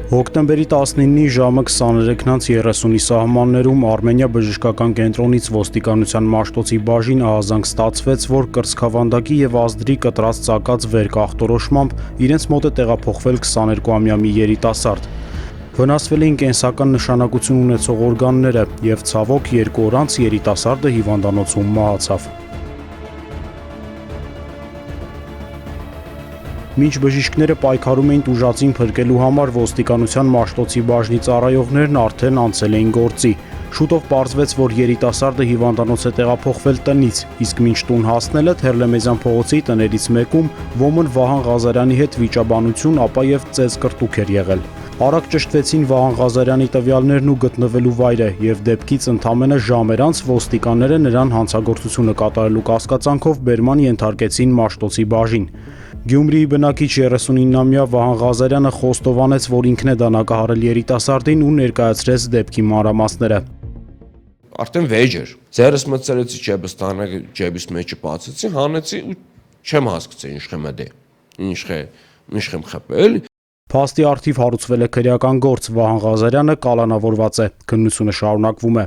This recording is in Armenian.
Հոկտեմբերի 19-ի ժամը 23:30-ի սահմաններում Արմենիա բժշկական կենտրոնից ոստիկանության Մաշտոցի բաժին ահազանգ ստացվեց, որ կրծքավանդակի եւ ազդրի կտրած ծակած վերկախտորոշմամբ իրենց մոտ է տեղափոխվել 22-ամյա մի երիտասարդ։ Վնասվել էին կենսական նշանակություն ունեցող օրգանները եւ ցավոք 2 օր անց երիտասարդը հիվանդանոցում մահացավ։ Մինչ բժիշկները պայքարում էին տուժածին փրկելու համար, ոստիկանության Մաշտոցի բաժնի ծառայողներն արդեն անցել էին գործի։ Շուտով պարզվեց, որ երիտասարդը հիվանդանոց է տեղափոխվել տնից, իսկ մինչ տուն հասնելը Թերլեմեզյան փողոցի տներից մեկում ոմն Վահան Ղազարյանի հետ վիճաբանություն, ապա եւ ծեծկրտուք էր եղել։ Արագ ճշտվեցին Վահան Ղազարյանի տվյալներն ու գտնվելու վայրը եւ դեպքից ընդամենը ժամեր անց ոստիկանները նրան հանցագործությունը կատարելու կասկածանքով բերման ենթարկեցին Մաշտոցի բաժին։ Գյումրիի բնակիչ 39-ամյա Վահան Ղազարյանը խոստովանեց, որ ինքն է դանակահարել երիտասարդին ու ներկայացրեց դեպքի մանրամասները։ Արդեն վեճ էր։ Ձերս մտցրեցի ջեբս տանը, ջեբիս մեջը բացեցի, հանեցի ու չեմ հասկացել ինչ եմ խփել։ Փաստի առթիվ հարուցվել է քրեական գործ, Վահան Ղազարյանը կալանավորված է, քննությունը շարունակվում է։